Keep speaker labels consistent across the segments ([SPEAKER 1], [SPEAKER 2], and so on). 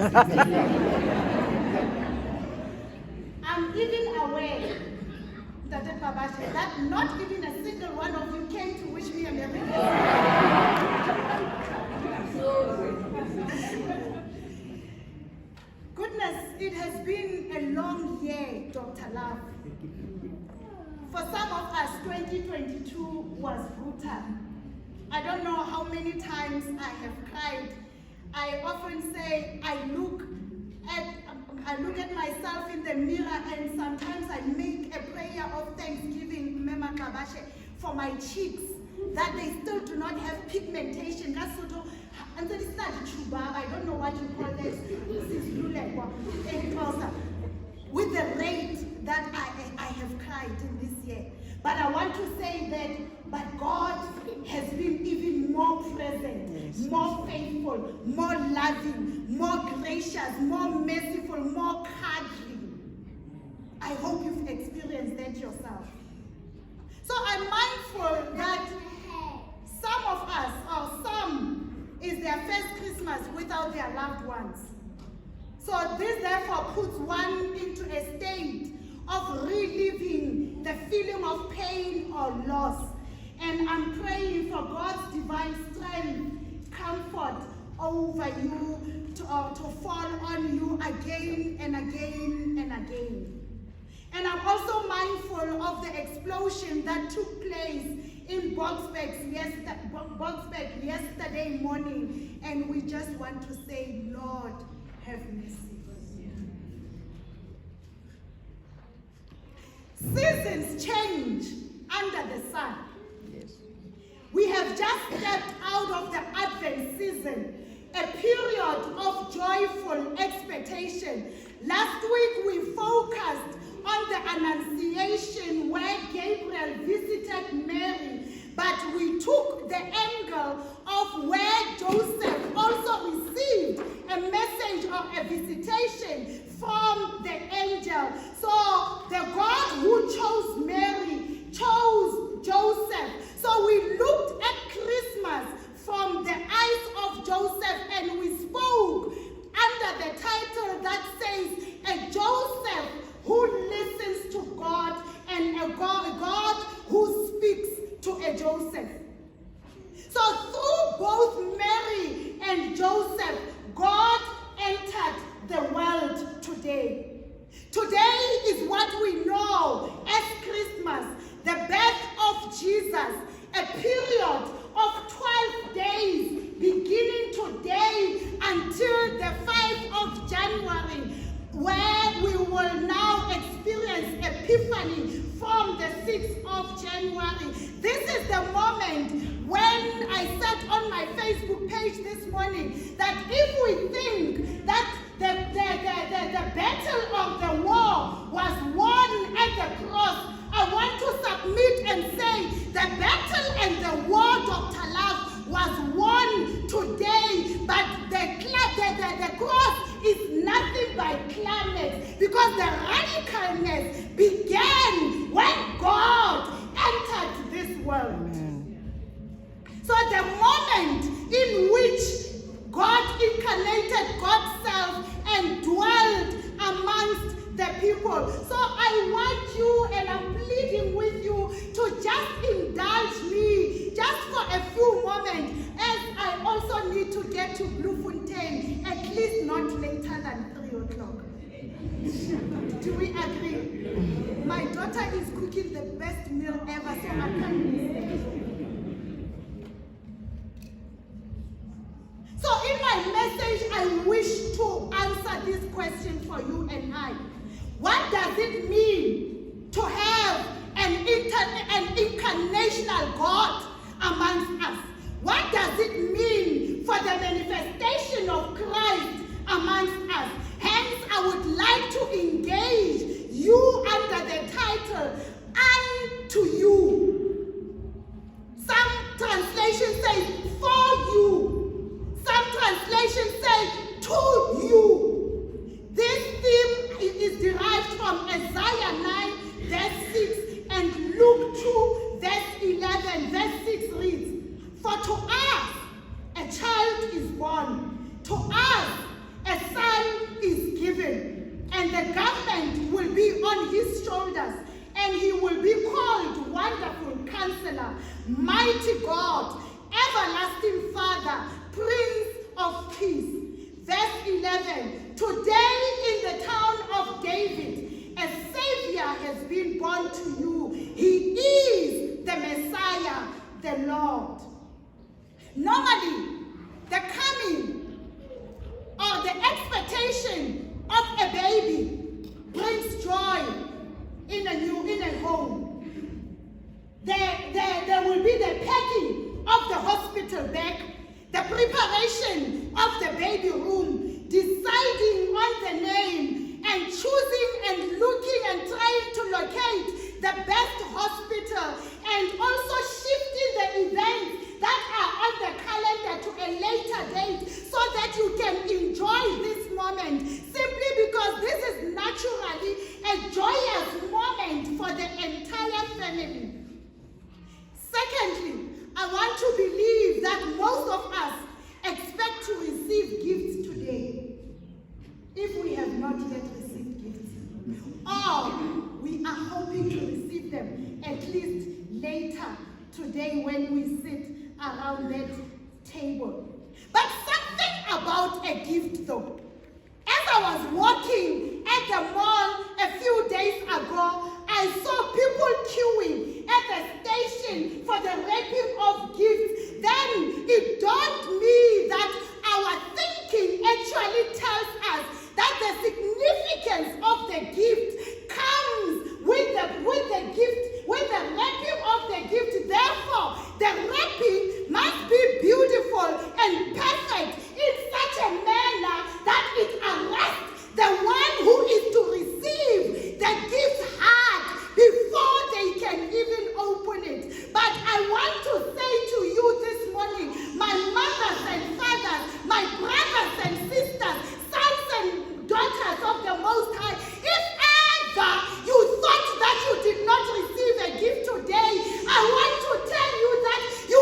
[SPEAKER 1] I'm even aware that not even a single one of you came to wish me a Merry Christmas. Goodness, it has been a long year, Dr. Love. For some of us, 2022 was brutal. I don't know how many times I have cried. I often say I look at myself in the mirror, and sometimes I make a prayer of thanksgiving, Mema Kabashe, for my cheeks, that they still do not have pigmentation. That's sort of, and so this is not chuba, I don't know what you call this. This is with the rate that I have cried in this year. But I want to say that, but God has been even more present, more faithful, more loving, more gracious, more merciful, more cuddling. I hope you've experienced that yourself. So I'm mindful that some of us, or some, is their first Christmas without their loved ones. So this therefore puts one into a state of reliving the feeling of pain or loss. And I'm praying for God's divine strength, comfort over you, to fall on you again and again and again. And I'm also mindful of the explosion that took place in Boksburg yesterday morning. And we just want to say, Lord, have mercy. Seasons change under the sun. Yes. We have just stepped out of the Advent season, a period of joyful expectation. Last week we focused on the Annunciation where Gabriel visited Mary, but we took the angle of where Joseph also received a message or a visitation from the angel. So the God who chose Mary chose Joseph. So we looked at Christmas from the eyes of Joseph, and we spoke under the title that says, a Joseph who listens to God, and a God who speaks to a Joseph. So through both Mary and Joseph, God entered the world today. Today is what we know as Christmas, the birth of Jesus, a period of 12 days beginning today until the 5th of January, where we will now experience Epiphany from the 6th of January. This is the moment when I said on my Facebook page this morning that if we think that the battle of the war was won at the cross, I want to submit and say the battle and the war, Dr. Love, was won today, but the cross is nothing but climax, because the radicalness began when God entered this world. Amen. So the moment in which God incarnated God's self and dwelled amongst the people. So I want you, and I'm pleading with you, to just indulge me just for a few moments, as I also need to get to Bloemfontein, at least not later than 3 o'clock. Do we agree? My daughter is cooking the best meal ever, so I can't miss it. So in my message, I wish to answer this question for you and I. What does it mean to have an incarnational God amongst us? What does it mean for the manifestation of Christ amongst us? Hence, I would like to engage you under the title, unto you. Some translations say, for you. Some translations say, to you. This theme is derived from Isaiah 9, verse 6, and Luke 2, verse 11. Verse 6 reads, for to us a child is born, to us mighty God, everlasting Father, Prince of Peace. Verse 11, today in the town of David, a Savior has been born to you. He is the Messiah, the Lord. Normally, the coming or the expectation of a baby brings joy in a home. There will be the packing of the hospital bag, the preparation of the baby room, deciding on the name and choosing and looking and trying to locate the best hospital, and also shifting the events that are on the calendar to a later date so that you can enjoy this moment, simply because this is naturally a joyous moment for the entire family. Secondly, I want to believe that most of us expect to receive gifts today, if we have not yet received gifts, or we are hoping to receive them at least later today when we sit around that table. But something about a gift though. As I was walking at the mall a few days ago, I saw people queuing at the station for the wrapping of gifts. Then it dawned me that our thinking actually tells us that the significance of the gift comes with the gift, with the wrapping of the gift. Therefore, the wrapping must be beautiful and perfect in such a manner that it arrests the one who is to receive the gift hard before they can even open it. But I want to say to you this morning, my mothers and fathers, my brothers and sisters, sons and daughters of the Most High, if ever you thought that you did not receive a gift today, I want to tell you that you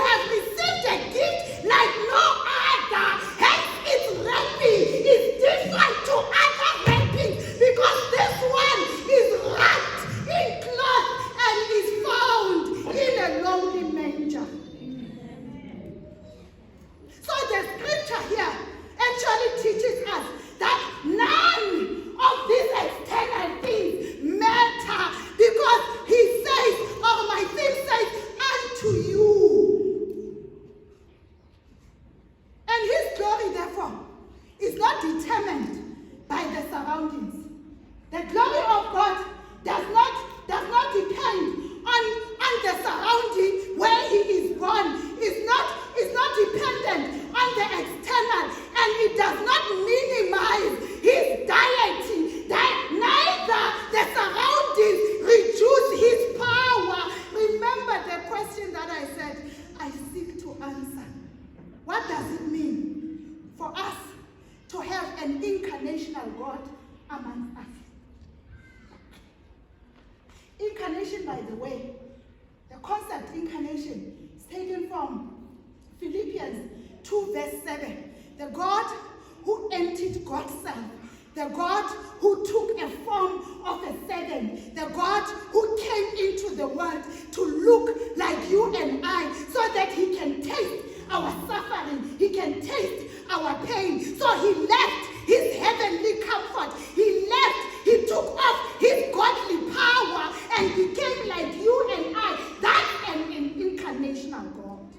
[SPEAKER 1] have received a gift like no other. Hence, its wrapping is different to other wrappings, because this one is wrapped in cloth and is found in a lowly manger. So the scripture here actually teaches us that none of these external things matter, because he says, or my thing says, unto you. And his glory, therefore, is not determined by the surroundings. The glory of God does not depend on the surrounding where he is born. It's not dependent on the external, and it does not minimize his deity. That neither the surroundings reduce his power. Remember the question that I said I seek to answer. What does it mean for us to have an incarnational God among us? Incarnation, by the way, the concept incarnation is taken from Philippians 2 verse 7. The God who emptied God's Son, the God who took a form of a servant, the God who came into the world to look like you and I, so that he can taste our suffering, he can taste our pain. So he left his heavenly comfort, he took off his godly power and became like you and I. That's an incarnational God.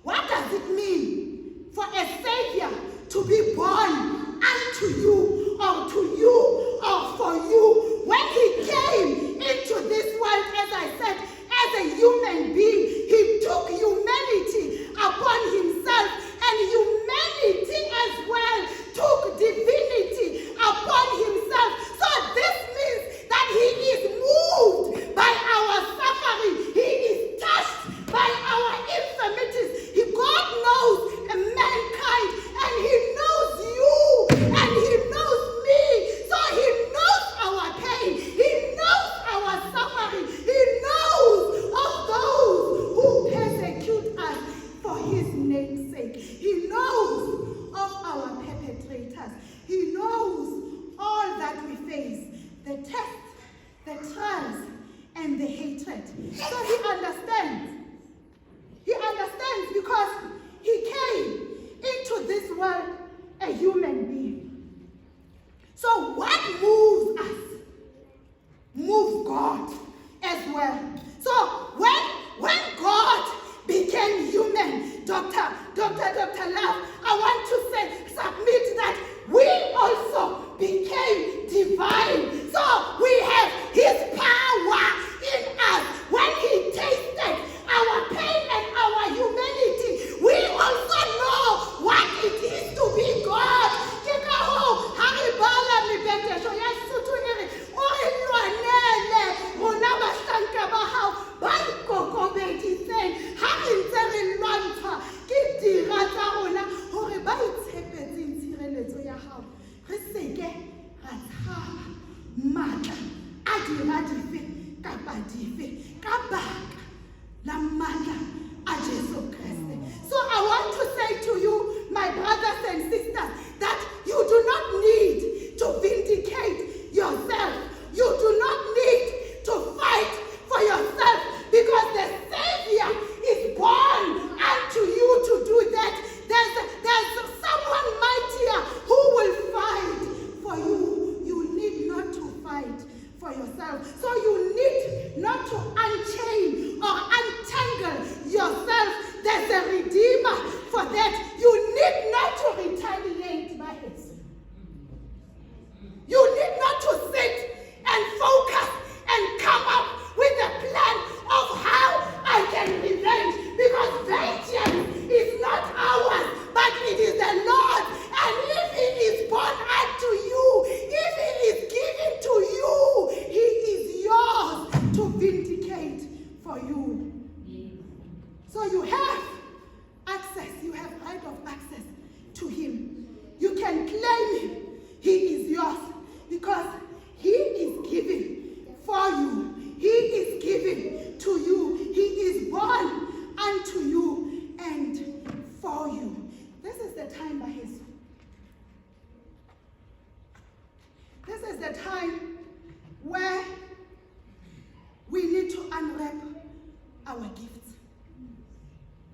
[SPEAKER 1] What does it mean for a Savior to be born unto you, or to you, or for you? When he came into this world, as I said, as a human being, he took humanity upon himself, and humanity as well took divinity upon himself. So this means that he is moved by our suffering. He is touched by our infirmities. God knows mankind, and he knows you, and he knows me. So he knows our pain. He knows well a human being. So what moves us moves God as well. So when God became human, Dr. Love, I want to say, submit that we also became divine. So we have his power in us. When he tasted our pain and our humanity, we also know what it is to be God. So I want to say to you, my brothers and sisters, that you do not need to vindicate yourself. You do not need to fight for yourself, because the Savior is born unto you to do that. There's someone mightier who will fight for you. You need not to fight for yourself. So you need not to unchain or untangle yourself. There's a Redeemer for that. You need not to retaliate by it. You need not to sit and focus and come up with a plan of how I can revenge, because vengeance is not ours, but it is the Lord. And if it is born unto you, if it is given to you, he is yours to vindicate for you. So you have access, you have right of access to him. You can claim him. He is yours because he is giving for you. He is giving to you. He is born unto you and for you. This is the time, Bahis. This is the time where we need to unwrap our gifts.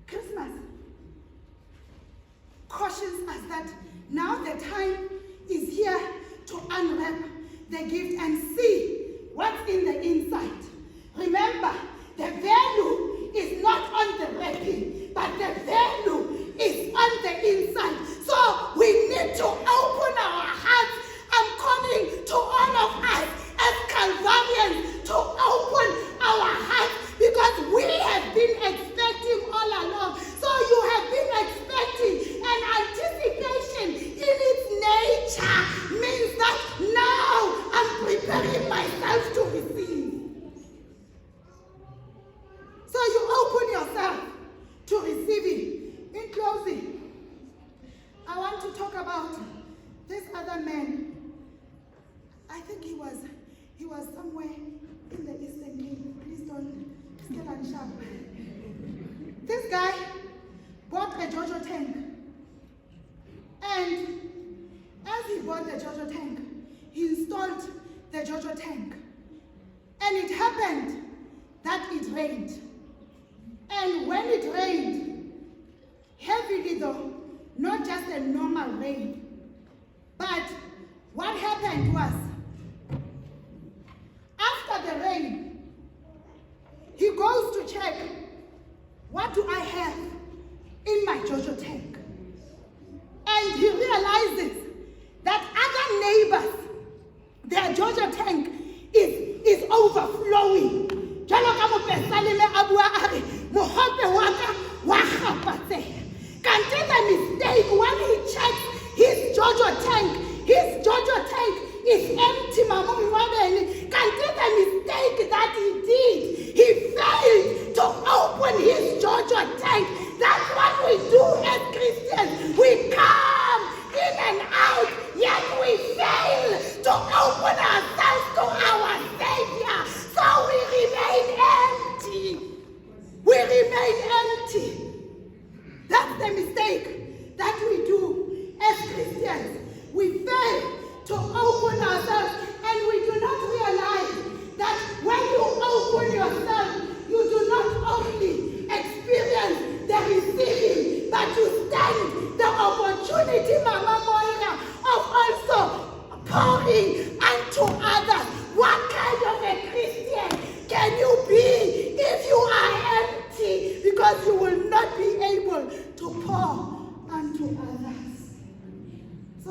[SPEAKER 1] Christmas cautions us that now the time is here to unwrap the gift and see what's in the inside. Remember, the value is not on the wrapping, but the value is on the inside. So we need to open our hearts. I'm calling to all of us as Calvarians to open our hearts, because we have been expecting all along. So you have been expecting, and anticipation in its nature means that now I'm preparing myself to receive. So you open yourself to receiving. In closing, I want to talk about this other man. I think he was somewhere in the Eastern Cape. Please don't get unsharp. This guy bought a Jojo tank. And as he bought the Jojo tank, he installed the Jojo tank. And it happened that it rained. And when it rained, heavily though, not just a normal rain, but what happened was, after the rain, he goes to check, what do I have in my Jojo tank? And he realizes that other neighbors, their Jojo tank is overflowing. Jalo ka mopesaleme a bua a re mogope wa ka wa gapatseha. Kante the mistake when he checks his Jojo tank is empty, mama mwabeni. Kante the mistake that he did, he failed to open his Jojo tank. That's what we do as Christians. We come in and out, yet we fail to open ourselves to our Savior. So we remain empty. We remain empty. That's the mistake that we do as Christians. We fail to open ourselves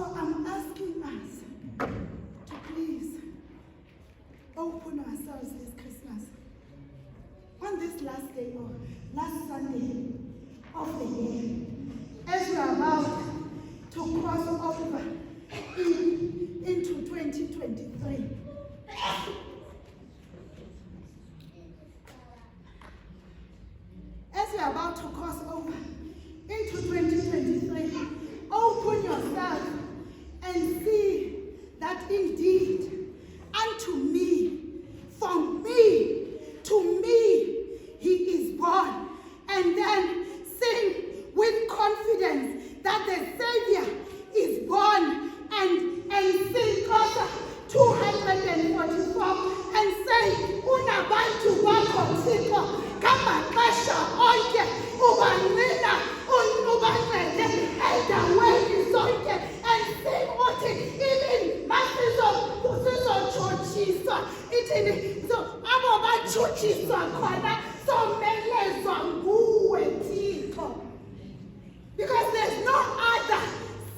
[SPEAKER 1] So I'm asking us to please open ourselves this Christmas. On this last day or last Sunday of the year, as we are about to cross over into 2023. As we are about to cross over into 2023, open yourself and see that indeed unto me, from me, to me, he is born. And then sing with confidence that the Savior is born, and sing closer 244 and say, unabantu bakho Thixo ngamaxesha onke ubancina ubancede endaweni zonke, and sing uthi even masizotshutshiswa ithini so abo batshutshiswa khona somelezwa nguwe Thixo, because there's no other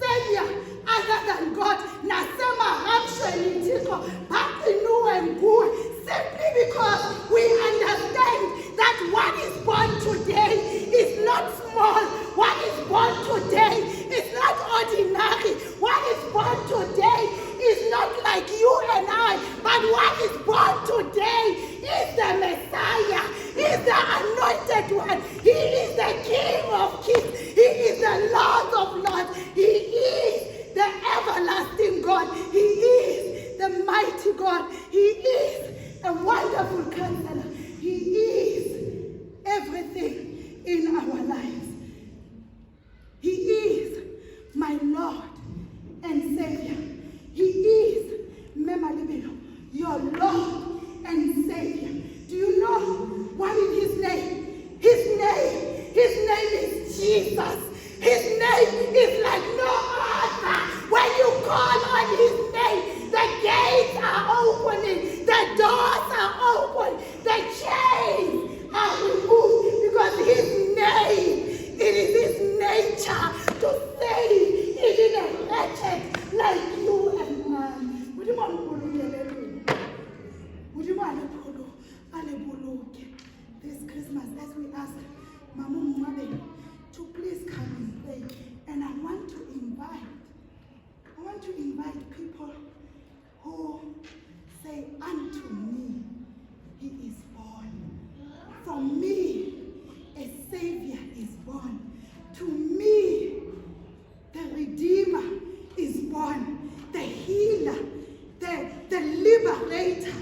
[SPEAKER 1] Savior other than God. Nasemahamshweni Thixo baqiniwe nguwe, simply because we understand that what is born today is not small. What is born today is not ordinary. What is born today is not like you and I, but what is born today is the Messiah, is the anointed one. He is the King of kings. He is the Lord of lords. He is the everlasting God. He is the mighty God. He is a wonderful counselor. He is everything in our lives. He is my Lord and Savior. He is, Memalibelo, your Lord and Savior. Do you know what is his name? His name is Jesus. His name is like no other. When you call on his name, the gates are opening, the doors are open, the chains are removed, because his name, it is his nature to save even a wretched like you and mine. Would you want this Christmas as we ask Mama Mwabe to please come and play? And I want to invite people who say, unto me he is born. From me a Savior is born. To me the Redeemer is born. The healer, the liberator